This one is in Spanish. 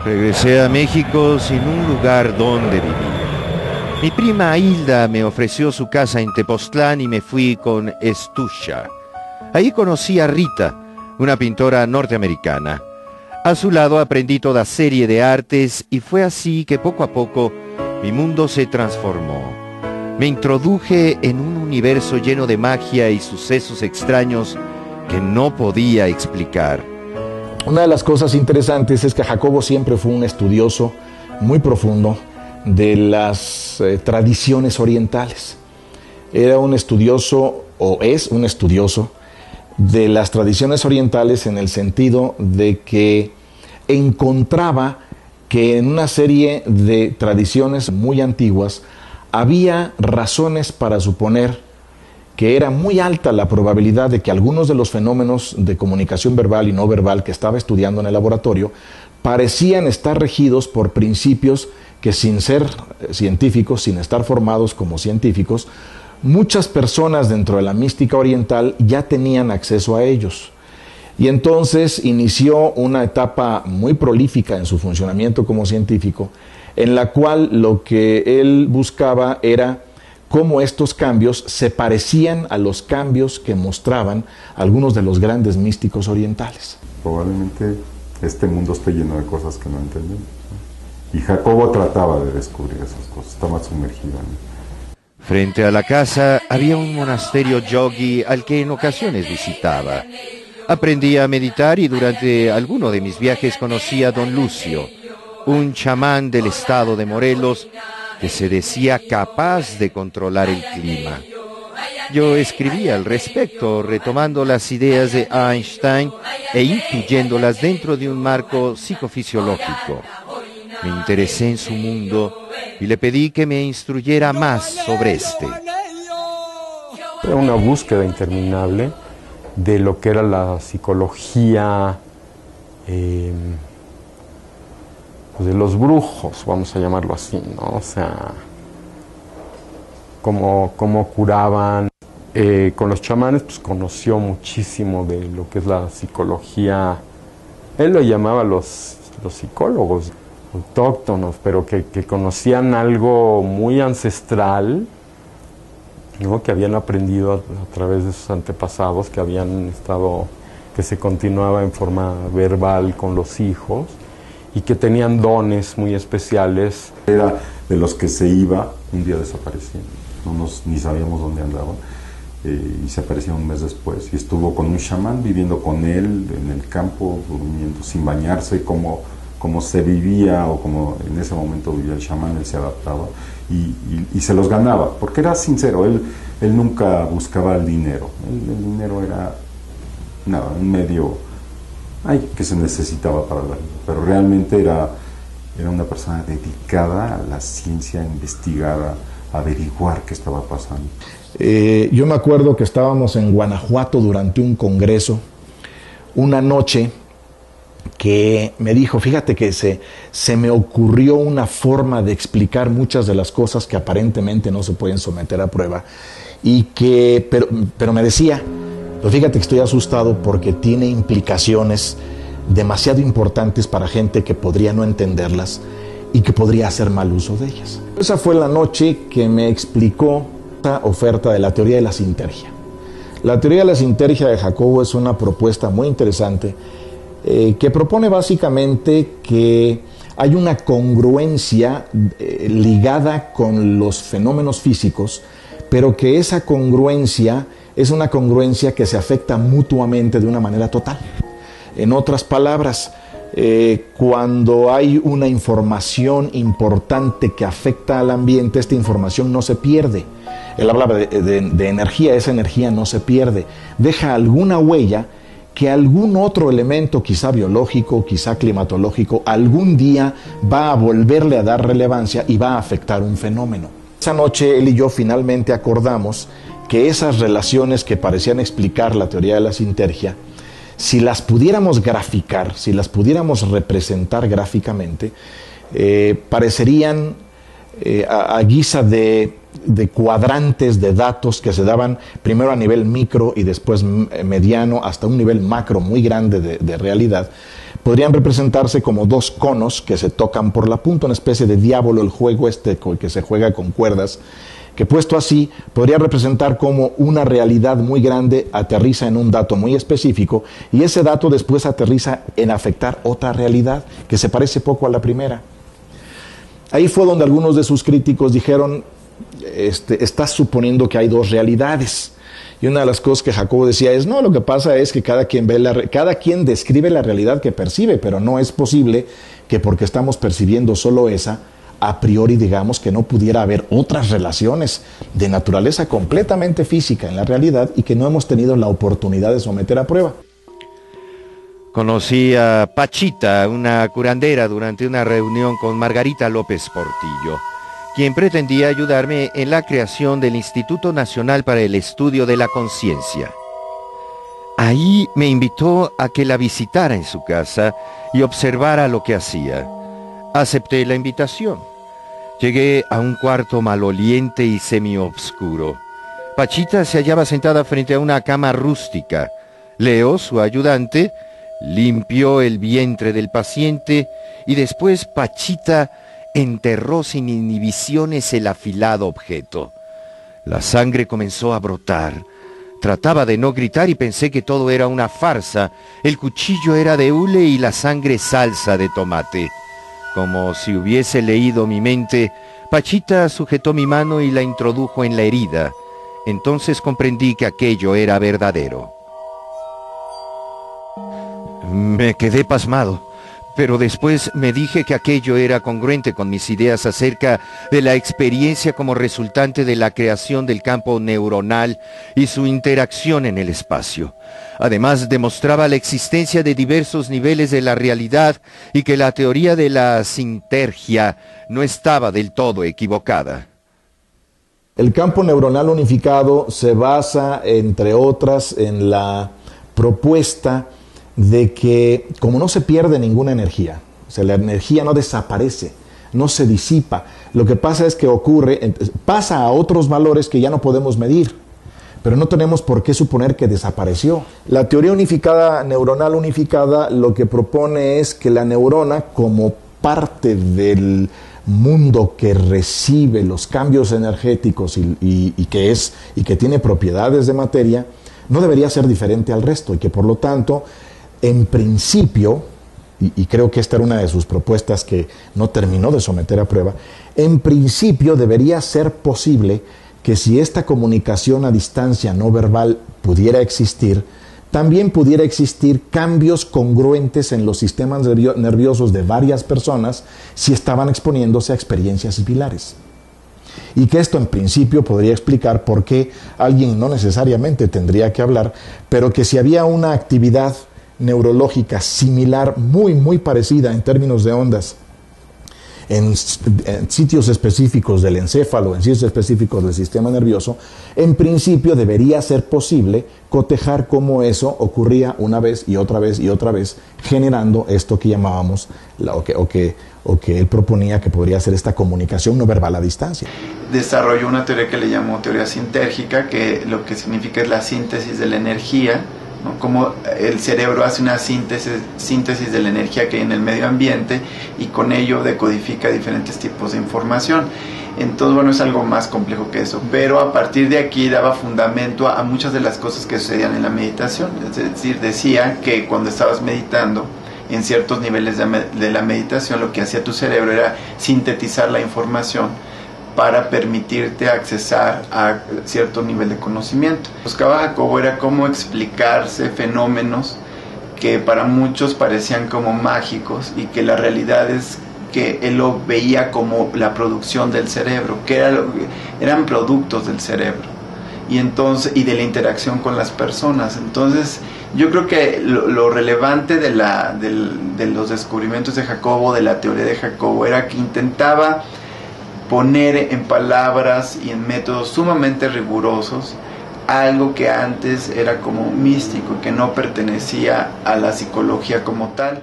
Regresé a México sin un lugar donde vivir. Mi prima Hilda me ofreció su casa en Tepoztlán y me fui con Estusha. Ahí conocí a Rita, una pintora norteamericana. A su lado aprendí toda serie de artes y fue así que poco a poco mi mundo se transformó. Me introduje en un universo lleno de magia y sucesos extraños que no podía explicar. Una de las cosas interesantes es que Jacobo siempre fue un estudioso muy profundo de las tradiciones orientales. Era un estudioso, o es un estudioso, de las tradiciones orientales en el sentido de que encontraba que en una serie de tradiciones muy antiguas había razones para suponer que era muy alta la probabilidad de que algunos de los fenómenos de comunicación verbal y no verbal que estaba estudiando en el laboratorio parecían estar regidos por principios que, sin ser científicos, sin estar formados como científicos, muchas personas dentro de la mística oriental ya tenían acceso a ellos. Y entonces inició una etapa muy prolífica en su funcionamiento como científico, en la cual lo que él buscaba era cómo estos cambios se parecían a los cambios que mostraban algunos de los grandes místicos orientales. Probablemente este mundo esté lleno de cosas que no entendemos, ¿no? Y Jacobo trataba de descubrir esas cosas, estaba sumergido en él. Frente a la casa había un monasterio yogi al que en ocasiones visitaba. Aprendí a meditar y durante alguno de mis viajes conocí a don Lucio, un chamán del estado de Morelos que se decía capaz de controlar el clima. Yo escribí al respecto, retomando las ideas de Einstein e incluyéndolas dentro de un marco psicofisiológico. Me interesé en su mundo y le pedí que me instruyera más sobre este. Era una búsqueda interminable de lo que era la psicología pues de los brujos, vamos a llamarlo así, ¿no? O sea, cómo curaban. Con los chamanes pues conoció muchísimo de lo que es la psicología. Él lo llamaba los psicólogos autóctonos, pero que conocían algo muy ancestral, ¿no? Que habían aprendido a través de sus antepasados, que se continuaba en forma verbal con los hijos y que tenían dones muy especiales. Era de los que se iba, un día desaparecía, ni sabíamos dónde andaba, y se aparecía un mes después, y estuvo con un chamán viviendo con él en el campo, durmiendo, sin bañarse, como se vivía o como en ese momento vivía el chamán. Él se adaptaba y se los ganaba, porque era sincero, él nunca buscaba el dinero. El dinero era nada, un medio que se necesitaba para la vida, pero realmente era una persona dedicada a la ciencia, a investigar, a averiguar qué estaba pasando. Yo me acuerdo que estábamos en Guanajuato durante un congreso, una noche que me dijo, fíjate que se me ocurrió una forma de explicar muchas de las cosas que aparentemente no se pueden someter a prueba, pero me decía, pero fíjate que estoy asustado porque tiene implicaciones demasiado importantes para gente que podría no entenderlas y que podría hacer mal uso de ellas. Esa fue la noche que me explicó esta oferta de la teoría de la sintergia. La teoría de la sintergia de Jacobo es una propuesta muy interesante que propone básicamente que hay una congruencia ligada con los fenómenos físicos, pero que esa congruencia es una congruencia que se afecta mutuamente de una manera total. En otras palabras, cuando hay una información importante que afecta al ambiente, esta información no se pierde. Él hablaba de energía, esa energía no se pierde. Deja alguna huella que algún otro elemento, quizá biológico, quizá climatológico, algún día va a volverle a dar relevancia y va a afectar un fenómeno. Esa noche él y yo finalmente acordamos que esas relaciones que parecían explicar la teoría de la sintergia, si las pudiéramos graficar, si las pudiéramos representar gráficamente, parecerían a guisa de cuadrantes de datos que se daban primero a nivel micro y después mediano hasta un nivel macro muy grande de realidad, podrían representarse como dos conos que se tocan por la punta, una especie de diablo, el juego este que se juega con cuerdas, que puesto así podría representar como una realidad muy grande aterriza en un dato muy específico y ese dato después aterriza en afectar otra realidad que se parece poco a la primera. Ahí fue donde algunos de sus críticos dijeron, estás suponiendo que hay dos realidades. Y una de las cosas que Jacobo decía es, no, lo que pasa es que cada quien describe la realidad que percibe, pero no es posible que porque estamos percibiendo solo esa, a priori digamos que no pudiera haber otras relaciones de naturaleza completamente física en la realidad y que no hemos tenido la oportunidad de someter a prueba. Conocí a Pachita, una curandera, durante una reunión con Margarita López Portillo, quien pretendía ayudarme en la creación del Instituto Nacional para el Estudio de la Conciencia. Ahí me invitó a que la visitara en su casa y observara lo que hacía. Acepté la invitación. Llegué a un cuarto maloliente y semiobscuro. Pachita se hallaba sentada frente a una cama rústica. Leo, su ayudante, limpió el vientre del paciente y después Pachita enterró sin inhibiciones el afilado objeto. La sangre comenzó a brotar. Trataba de no gritar y pensé que todo era una farsa. El cuchillo era de hule y la sangre salsa de tomate. Como si hubiese leído mi mente, Pachita sujetó mi mano y la introdujo en la herida. Entonces comprendí que aquello era verdadero. Me quedé pasmado, pero después me dije que aquello era congruente con mis ideas acerca de la experiencia como resultante de la creación del campo neuronal y su interacción en el espacio. Además, demostraba la existencia de diversos niveles de la realidad y que la teoría de la sintergia no estaba del todo equivocada. El campo neuronal unificado se basa, entre otras, en la propuesta de que como no se pierde ninguna energía, o sea, la energía no desaparece, no se disipa, lo que pasa es que pasa a otros valores que ya no podemos medir, pero no tenemos por qué suponer que desapareció. La teoría unificada, neuronal unificada, lo que propone es que la neurona, como parte del mundo que recibe los cambios energéticos y que tiene propiedades de materia, no debería ser diferente al resto y que por lo tanto, en principio, y creo que esta era una de sus propuestas que no terminó de someter a prueba, en principio debería ser posible que si esta comunicación a distancia no verbal pudiera existir, también pudiera existir cambios congruentes en los sistemas nerviosos de varias personas si estaban exponiéndose a experiencias similares. Y que esto en principio podría explicar por qué alguien no necesariamente tendría que hablar, pero que si había una actividad neurológica similar, muy parecida en términos de ondas, en sitios específicos del encéfalo, en sitios específicos del sistema nervioso, en principio debería ser posible cotejar cómo eso ocurría una vez y otra vez y otra vez, generando esto que llamábamos, o que él proponía que podría ser esta comunicación no verbal a distancia. Desarrolló una teoría que le llamó teoría sintérgica, que lo que significa es la síntesis de la energía, ¿no? Como el cerebro hace una síntesis de la energía que hay en el medio ambiente y con ello decodifica diferentes tipos de información. Entonces, bueno, es algo más complejo que eso, pero a partir de aquí daba fundamento a muchas de las cosas que sucedían en la meditación. Es decir, decía que cuando estabas meditando, en ciertos niveles de la meditación, lo que hacía tu cerebro era sintetizar la información para permitirte accesar a cierto nivel de conocimiento. Buscaba Jacobo era cómo explicarse fenómenos que para muchos parecían como mágicos y que la realidad es que él lo veía como la producción del cerebro, que eran productos del cerebro y de la interacción con las personas. Entonces yo creo que lo relevante de los descubrimientos de Jacobo, de la teoría de Jacobo, era que intentaba poner en palabras y en métodos sumamente rigurosos algo que antes era como místico, que no pertenecía a la psicología como tal.